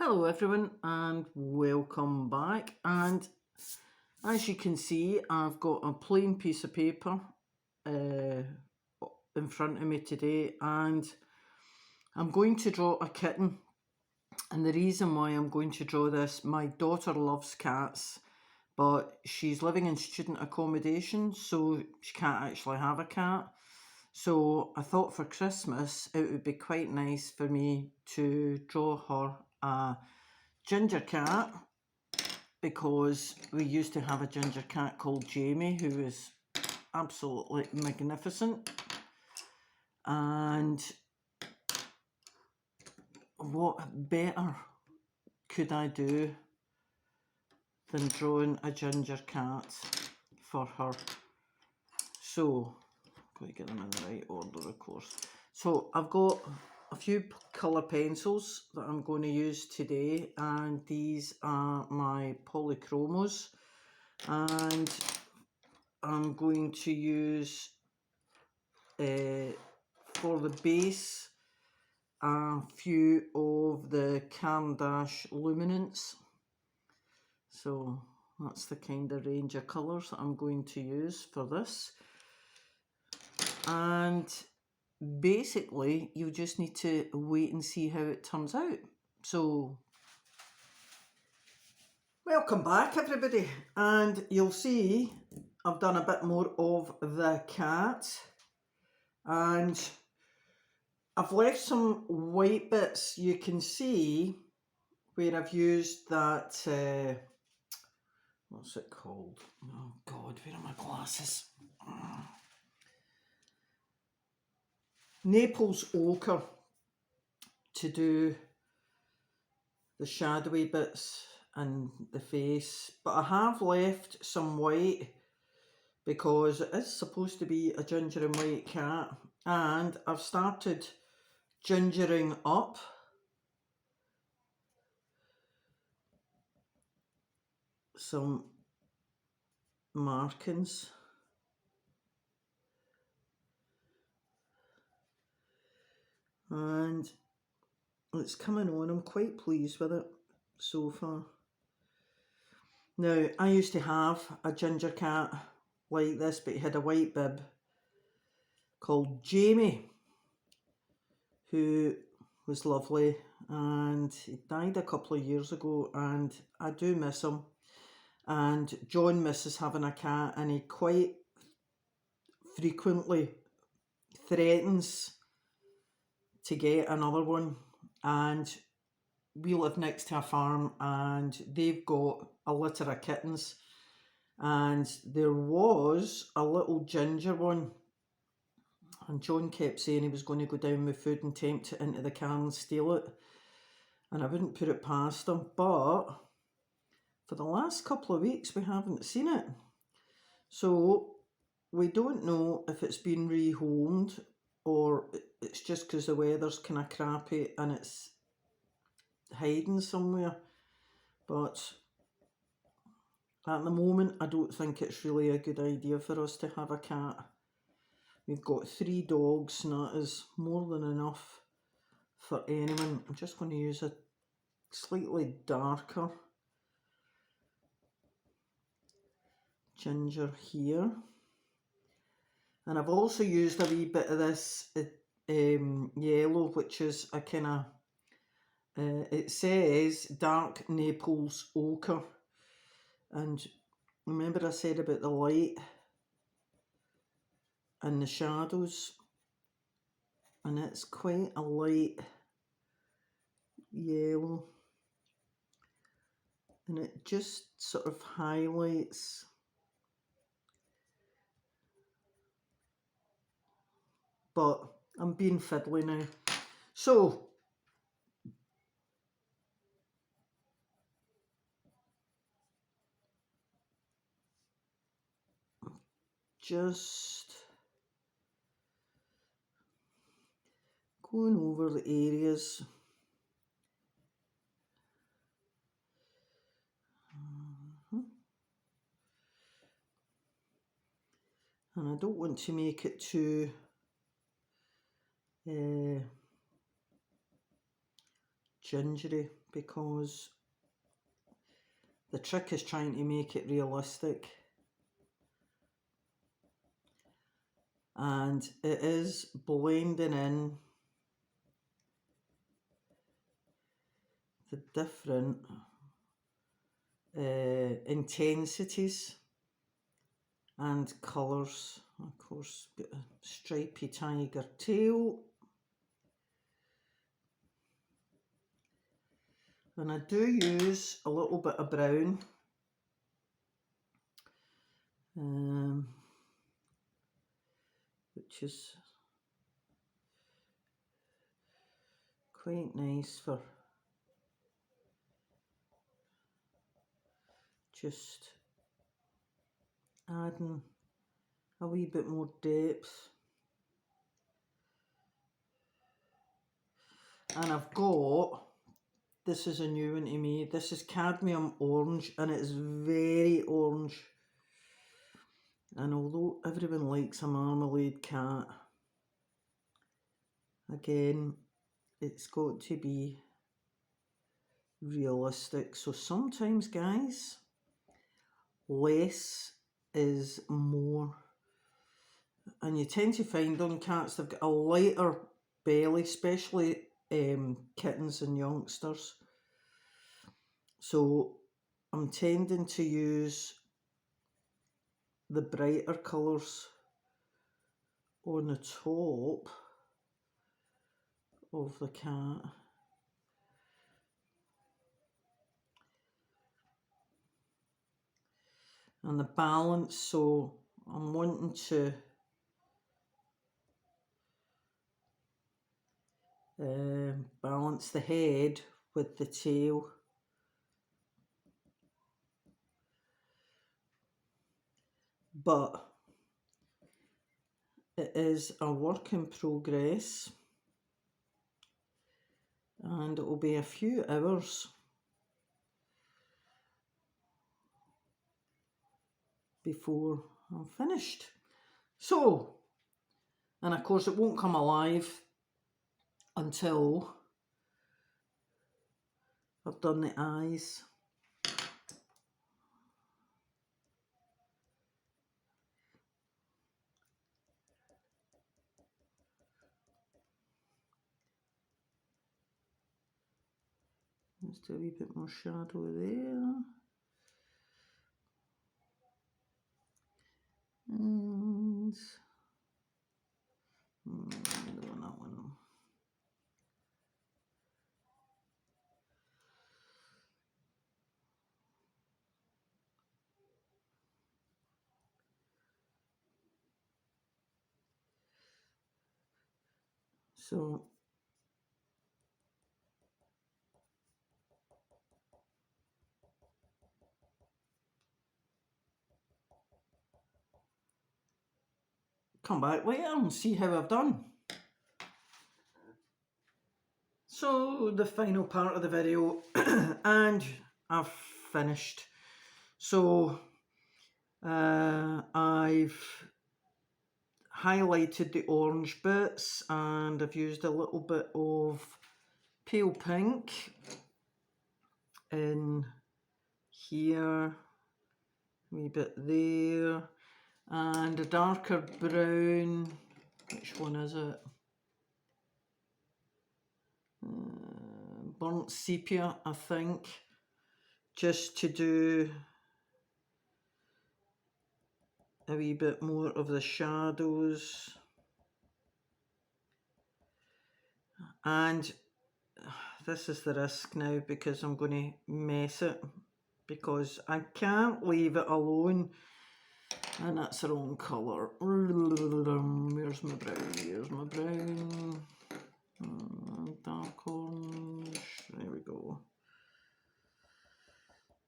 Hello everyone and welcome back, and as you can see I've got a plain piece of paper uh, in front of me today, and I'm going to draw a kitten. And the reason why I'm going to draw this, my daughter loves cats, but she's living in student accommodation, so she can't actually have a cat. So I thought for Christmas it would be quite nice for me to draw her a ginger cat, because we used to have a ginger cat called Jamie who was absolutely magnificent. And what better could I do than drawing a ginger cat for her? So, I'm going to get them in the right order, of course. So, I've got a few colour pencils that I'm going to use today, and these are my Polychromos, and I'm going to use for the base a few of the Caran d'Ache luminants. So that's the kind of range of colours that I'm going to use for this. And basically you just need to wait and see how it turns out. So welcome back everybody, and you'll see I've done a bit more of the cat, and I've left some white bits. You can see where I've used that, what's it called? Oh God, where are my glasses? Naples ochre to do the shadowy bits and the face. But I have left some white because it is supposed to be a ginger and white cat. And I've started gingering up some markings. And it's coming on. I'm quite pleased with it so far. Now, I used to have a ginger cat like this, but he had a white bib called Jamie, who was lovely, and he died a couple of years ago, and I do miss him. And John misses having a cat, and he quite frequently threatens to get another one. And we live next to a farm, and they've got a litter of kittens, and there was a little ginger one, and John kept saying he was going to go down with food and tempt it into the car and steal it, and I wouldn't put it past him. But for the last couple of weeks we haven't seen it, so we don't know if it's been rehomed or it's just because the weather's kind of crappy and it's hiding somewhere. But at the moment I don't think it's really a good idea for us to have a cat. We've got 3 dogs, and that is more than enough for anyone. I'm just going to use a slightly darker ginger here. And I've also used a wee bit of this yellow, which is a kind of, it says dark Naples ochre. And remember I said about the light and the shadows, and it's quite a light yellow, and it just sort of highlights but I'm being fiddly now. So just going over the areas. And I don't want to make it too gingery, because the trick is trying to make it realistic. And it is blending in the different intensities and colours. Of course, got a stripy tiger tail. And I do use a little bit of brown. Which is quite nice for just adding a wee bit more depth. And I've got, this is a new one to me, this is cadmium orange, and it's very orange. And although everyone likes a marmalade cat, again, it's got to be realistic. So sometimes, guys, less is more. And you tend to find on cats, they've got a lighter belly, especially kittens and youngsters. So I'm tending to use the brighter colours on the top of the cat. And the balance, so I'm wanting to balance the head with the tail. But it is a work in progress, and it will be a few hours before I'm finished. So, and of course it won't come alive until I've done the eyes. Let's do a wee bit more shadow there. And doing that one. So come back later and see how I've done. So the final part of the video and I've finished. So I've highlighted the orange bits, and I've used a little bit of pale pink in here, a wee bit there, and a darker brown. Which one is it? Burnt sepia, I think, just to do a wee bit more of the shadows. And this is the risk now, because I'm going to mess it, because I can't leave it alone, and that's the wrong colour. Where's my brown? Here's my brown. Dark orange. There we go.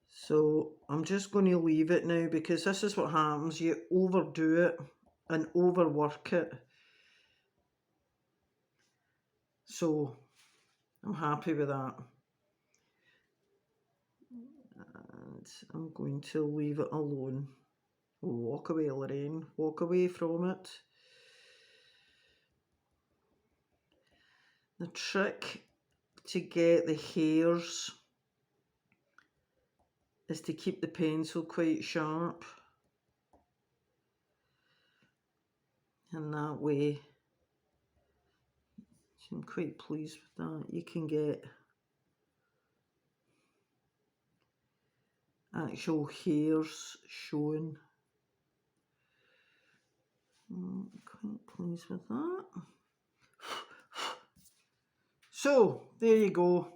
So I'm just going to leave it now, because this is what happens. You overdo it and overwork it. So I'm happy with that. And I'm going to leave it alone. Walk away, Lorraine. Walk away from it. The trick to get the hairs is to keep the pencil quite sharp. And that way, I'm quite pleased with that. You can get actual hairs showing. Quite pleased with that. So, there you go.